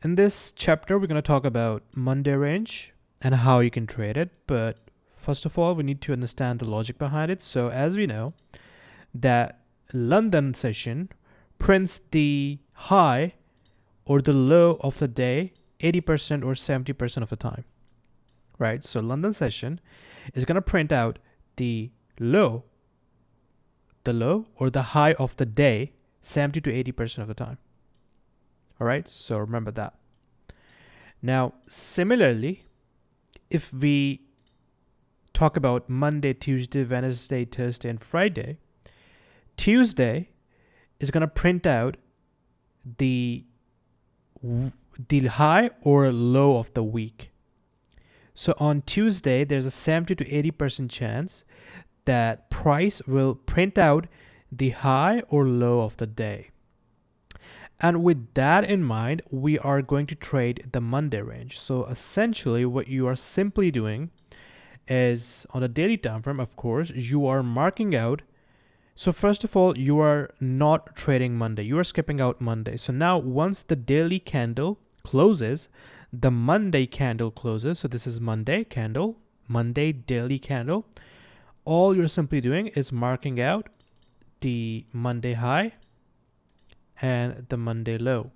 In this chapter, we're going to talk about Monday range and how you can trade it. But first of all, we need to understand the logic behind it. So as we know that London session prints the high or the low of the day 80% or 70% of the time, right? So London session is going to print out the low or the high of the day 70 to 80% of the time. All right, so remember that. Now, similarly, if we talk about Monday, Tuesday, Wednesday, Thursday, and Friday, Tuesday is going to print out the high or low of the week. So on Tuesday, there's a 70 to 80% chance that price will print out the high or low of the day. And with that in mind, we are going to trade the Monday range. So essentially what you are simply doing is on the daily time frame, of course, you are marking out. So first of all, you are not trading Monday. You are skipping out Monday. So now once the daily candle closes, the Monday candle closes. So this is Monday candle, Monday daily candle. All you're simply doing is marking out the Monday high and the Monday low.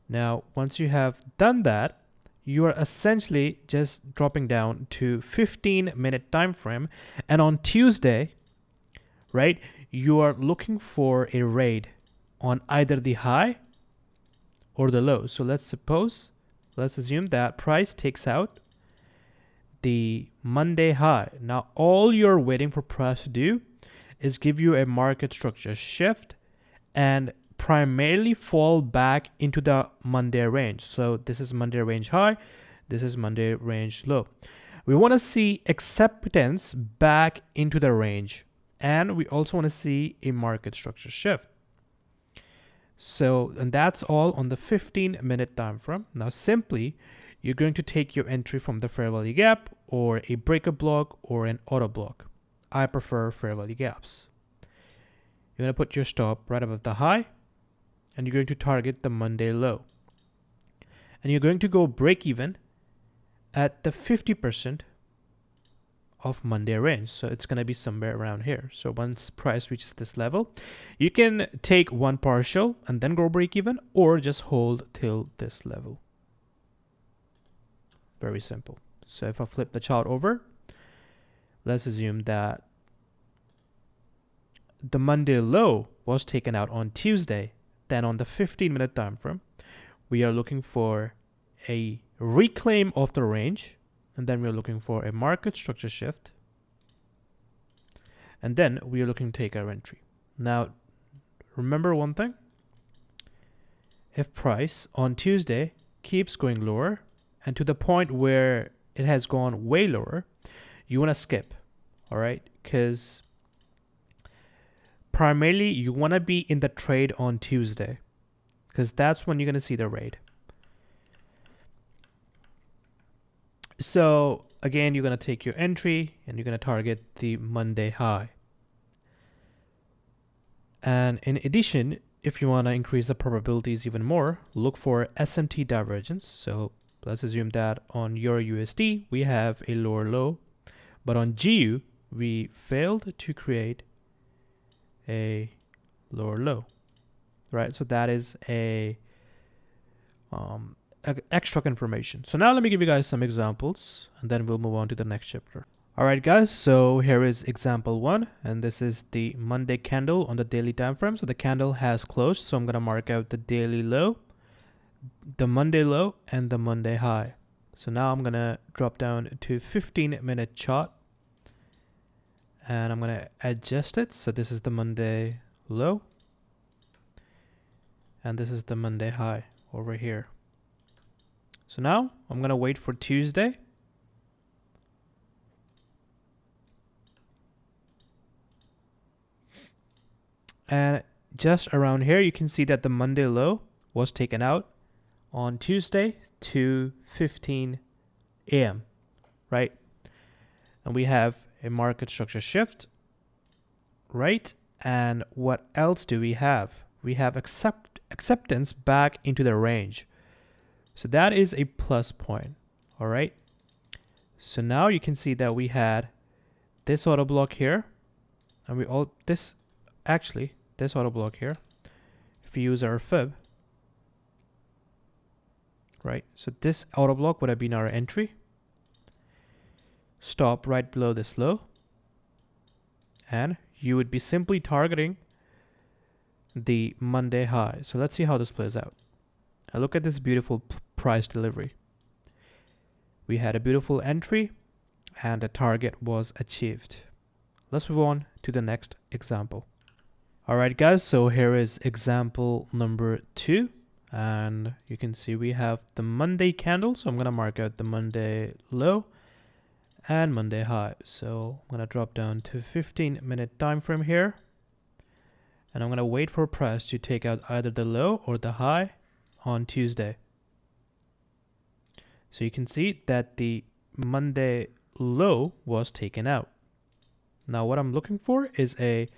Now, once you have done that, you are essentially just dropping down to 15-minute time frame. And on Tuesday, right, you are looking for a raid on either the high or the low. So let's assume that price takes out the Monday high. Now, all you're waiting for price to do is give you a market structure shift and primarily fall back into the Monday range. So this is Monday range high, this is Monday range low. We want to see acceptance back into the range, and we also want to see a market structure shift. So, and that's all on the 15-minute time frame. Now simply, you're going to take your entry from the fair value gap or a breaker block or an auto block. I prefer fair value gaps. You're going to put your stop right above the high, and you're going to target the Monday low. And you're going to go break even at the 50% of Monday range. So it's going to be somewhere around here. So once price reaches this level, you can take one partial and then go break even, or just hold till this level. Very simple. So if I flip the chart over, let's assume that the Monday low was taken out on Tuesday. Then on the 15-minute time frame, we are looking for a reclaim of the range, and then we're looking for a market structure shift, and then we are looking to take our entry. Now, remember one thing: if price on Tuesday keeps going lower and to the point where it has gone way lower, you want to skip, all right? Because primarily you want to be in the trade on Tuesday, because that's when you're going to see the raid. So again, you're going to take your entry and you're going to target the Monday high. And in addition, if you want to increase the probabilities even more, look for SMT divergence. So let's assume that on Euro USD, we have a lower low, but on GU, we failed to create a lower low, right? So that is a extra confirmation. So now let me give you guys some examples, and then we'll move on to the next chapter. All right, guys, so here is example 1, and this is the Monday candle on the daily time frame. So the candle has closed, so I'm going to mark out the daily low, the Monday low, and the Monday high. So now I'm going to drop down to 15-minute chart, and I'm going to adjust it. So this is the Monday low, and this is the Monday high over here. So now I'm going to wait for Tuesday. And just around here, you can see that the Monday low was taken out on Tuesday, 2:15 a.m., right? And we have a market structure shift, right? And what else do we have? We have acceptance back into the range. So that is a plus point. All right. So now you can see that we had this auto block here, and this auto block here. If we use our fib, right? So this auto block would have been our entry. Stop right below this low, and you would be simply targeting the Monday high. So let's see how this plays out. Now look at this beautiful price delivery. We had a beautiful entry and the target was achieved. Let's move on to the next example. All right, guys, so here is example number 2. And you can see we have the Monday candle. So I'm going to mark out the Monday low and Monday high. So I'm going to drop down to 15-minute time frame here. And I'm going to wait for price to take out either the low or the high on Tuesday. So you can see that the Monday low was taken out. Now what I'm looking for is a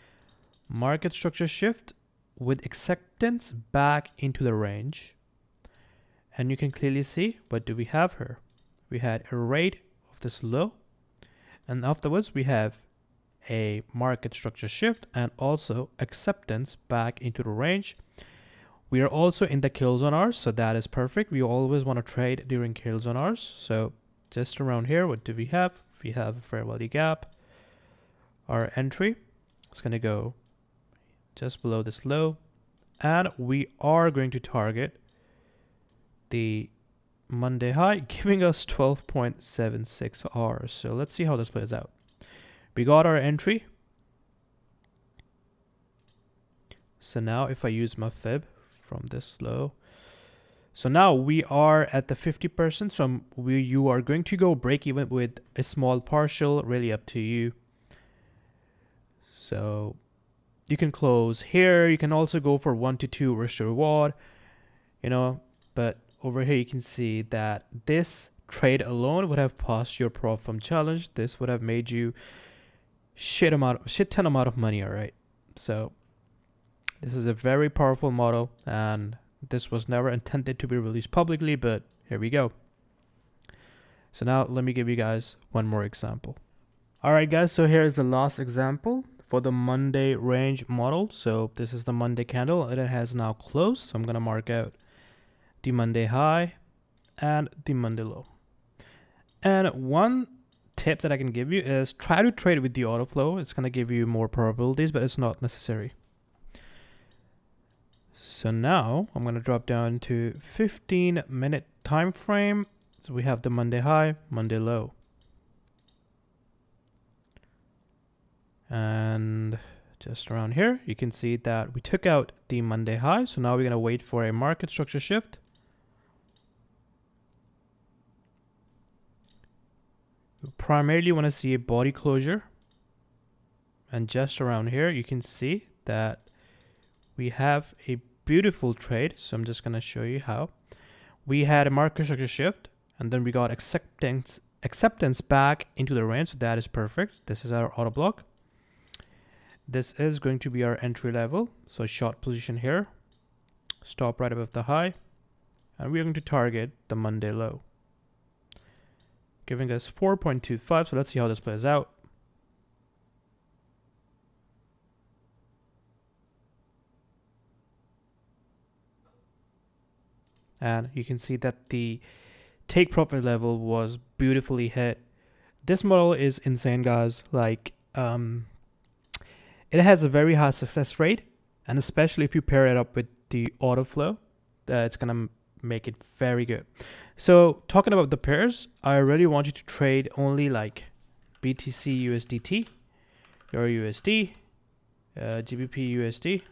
market structure shift with acceptance back into the range. And you can clearly see, what do we have here? We had a rate of this low, and afterwards we have a market structure shift and also acceptance back into the range. We are also in the kill zone hours, so that is perfect. We always want to trade during kill zone hours. So just around here, what do we have? We have a fair value gap. Our entry is going to go just below this low, and we are going to target the Monday high, giving us 12.76 hours. So let's see how this plays out. We got our entry. So now if I use my fib from this low, so now we are at the 50%. So you are going to go break even with a small partial, really up to you. So you can close here. You can also go for 1 to 2 risk to reward, but over here you can see that this trade alone would have passed your profit from challenge. This would have made you shit ton amount of money. All right. So this is a very powerful model, and this was never intended to be released publicly, but here we go. So now let me give you guys one more example. All right, guys. So here is the last example for the Monday range model. So this is the Monday candle, and it has now closed. So I'm going to mark out the Monday high and the Monday low. And one tip that I can give you is try to trade with the auto flow. It's going to give you more probabilities, but it's not necessary. So now I'm going to drop down to 15-minute time frame. So we have the Monday high, Monday low. And just around here, you can see that we took out the Monday high. So now we're going to wait for a market structure shift. We primarily want to see a body closure. And just around here, you can see that we have a beautiful trade. So I'm just going to show you how. We had a market structure shift, and then we got acceptance back into the range. So that is perfect. This is our auto block. This is going to be our entry level. So short position here, stop right above the high, and we're going to target the Monday low, giving us 4.25. So let's see how this plays out. And you can see that the take profit level was beautifully hit. This model is insane, guys. Like, it has a very high success rate, and especially if you pair it up with the auto flow, it's gonna make it very good. So talking about the pairs, I really want you to trade only like BTC USDT, Euro USD, GBP USD,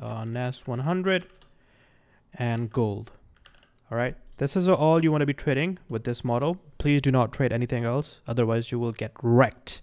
NAS 100, and gold. All right, this is all you want to be trading with this model. Please do not trade anything else, otherwise you will get wrecked.